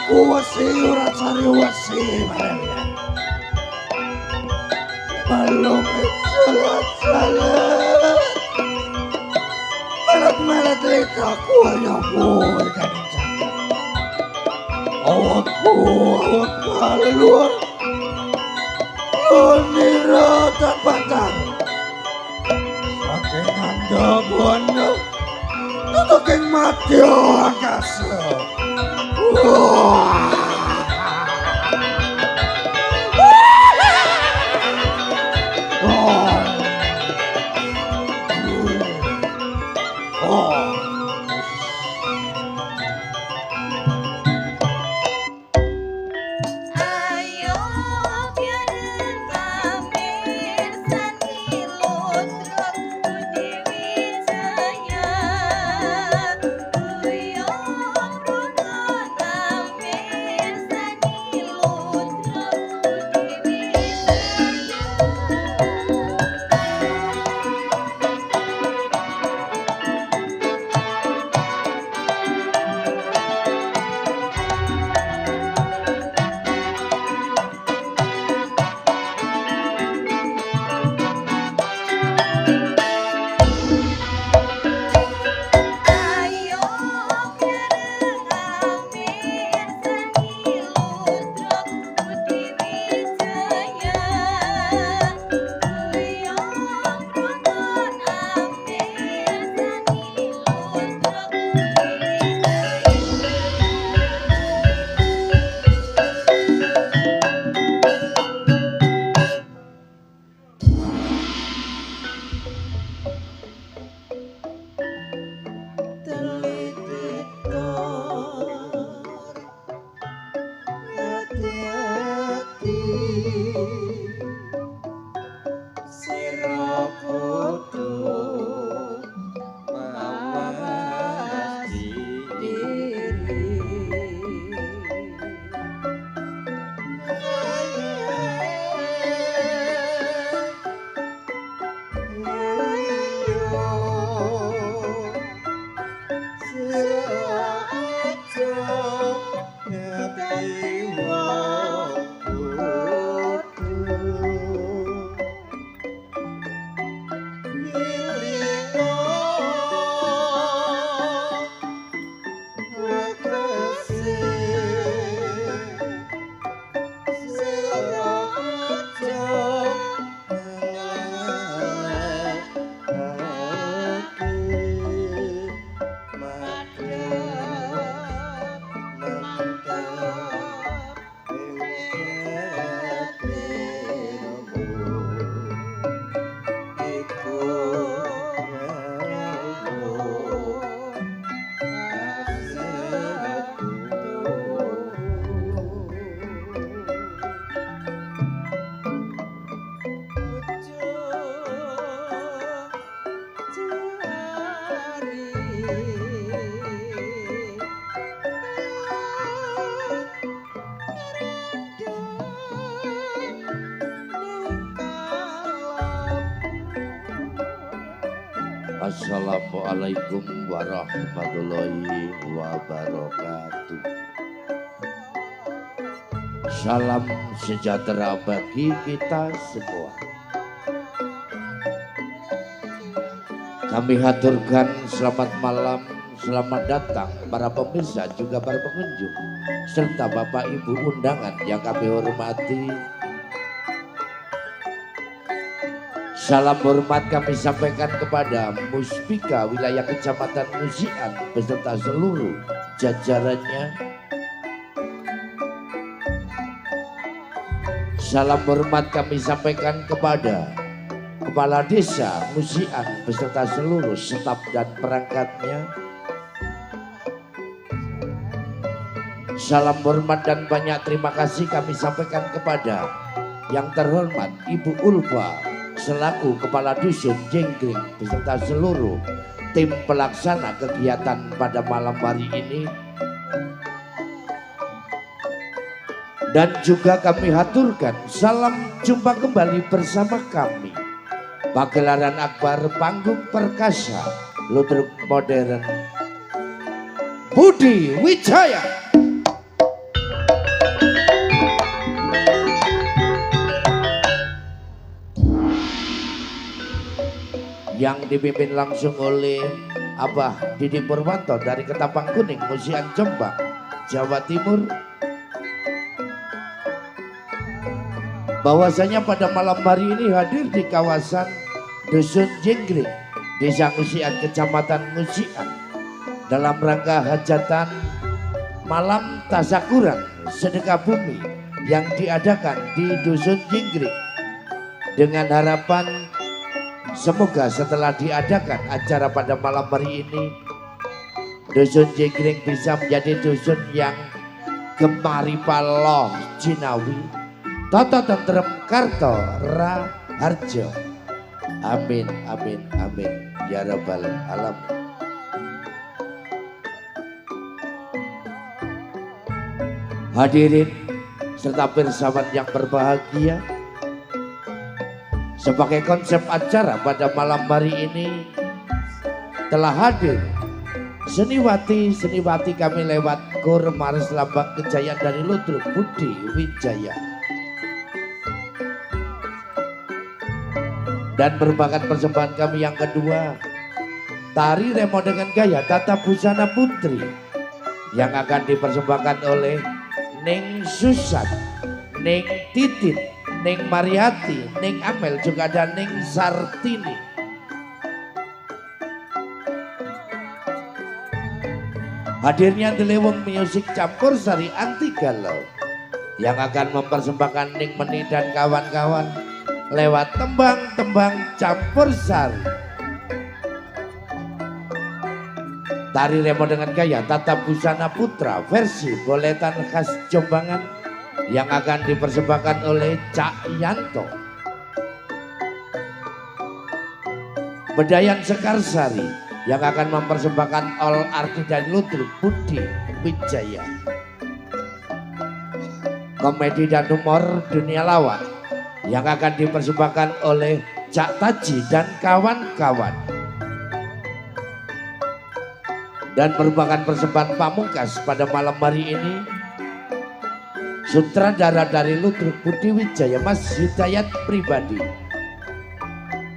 aku wesi ora cari wesi bareng. Belum salat. Malat-malat aku hanya kowe kan jaga. Awakku luar. Nira tanpa tahu. Saking anda buana. Tutukin mati angkasa. Wah. Assalamualaikum warahmatullahi wabarakatuh. Salam sejahtera bagi kita semua. Kami haturkan selamat malam, selamat datang para pemirsa juga para pengunjung serta Bapak Ibu undangan yang kami hormati. Salam hormat kami sampaikan kepada Muspika wilayah Kecamatan Musian beserta seluruh jajarannya. Salam hormat kami sampaikan kepada Kepala Desa Musian beserta seluruh staf dan perangkatnya. Salam hormat dan banyak terima kasih kami sampaikan kepada yang terhormat Ibu Ulfa selaku Kepala Dusun Jengkring beserta seluruh tim pelaksana kegiatan pada malam hari ini. Dan juga kami haturkan salam jumpa kembali bersama kami pagelaran akbar panggung perkasa Ludruk Modern Budi Wijaya. yang dipimpin langsung oleh Abah Didi Purwanto dari Ketapang Kuning, Musian Jombang, Jawa Timur. Bahwasanya pada malam hari ini hadir di kawasan Dusun Jenggring, Desa Musian, Kecamatan Musian, dalam rangka hajatan malam tasakuran sedekah bumi yang diadakan di Dusun Jenggring, dengan harapan semoga setelah diadakan acara pada malam hari ini, Dusun Jenggring bisa menjadi dusun yang gemari paloh jinawi Tata tentrem karto raharjo. Amin amin amin ya rabbal alamin. Hadirin serta pirsawan yang berbahagia, sebagai konsep acara pada malam hari ini telah hadir seniwati kami lewat Gor Maris Lambang Kejayaan dari Ludruk Budi Wijaya, dan merupakan persembahan kami yang kedua, tari remo dengan gaya Tata Busana Putri, yang akan dipersembahkan oleh Ning Susan, Ning Titin, Ning Mariati, Ning Amel, juga ada Ning Sartini. Hadirnya Deleweng Music Campur Sari Anti Galau yang akan mempersembahkan Ning Meni dan kawan-kawan lewat tembang-tembang campur sari. Tari remo dengan gaya Tata Busana Putra versi boletan khas Jombangan yang akan dipersembahkan oleh Cak Yanto. Bedayan Sekarsari yang akan mempersembahkan All Arti dan Ludruk Budi Wijaya. Komedi dan humor dunia lawak yang akan dipersembahkan oleh Cak Taji dan kawan-kawan, dan merupakan persembahan pamungkas pada malam hari ini sutradara dari Ludruk Budi Wijaya, Mas Hidayat Pribadi,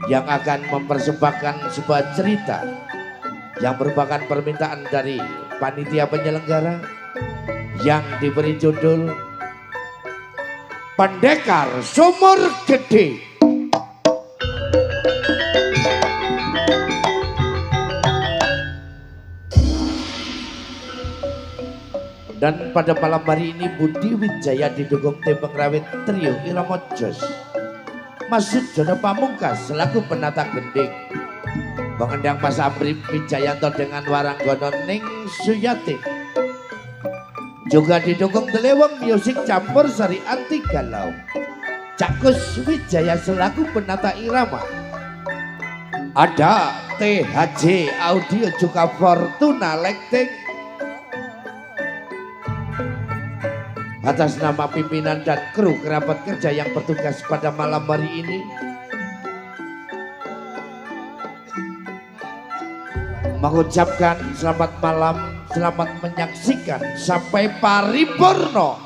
yang akan mempersembahkan sebuah cerita yang merupakan permintaan dari panitia penyelenggara yang diberi judul Pendekar Sumur Gede. Dan pada malam hari ini Budi Wijaya didukung tim pengrawit trio Irama Jos, Masud Jono Pamungkas selaku penata gending, mengendang Mas Amri Wijayanto dengan waranggono Ning Suyati, juga didukung Deleweng Music Campur Sari Anti Galau, Cakus Wijaya selaku penata irama, ada THJ Audio juga Fortuna Lighting. Atas nama pimpinan dan kru kerabat kerja yang bertugas pada malam hari ini, mengucapkan selamat malam, selamat menyaksikan sampai paripurna.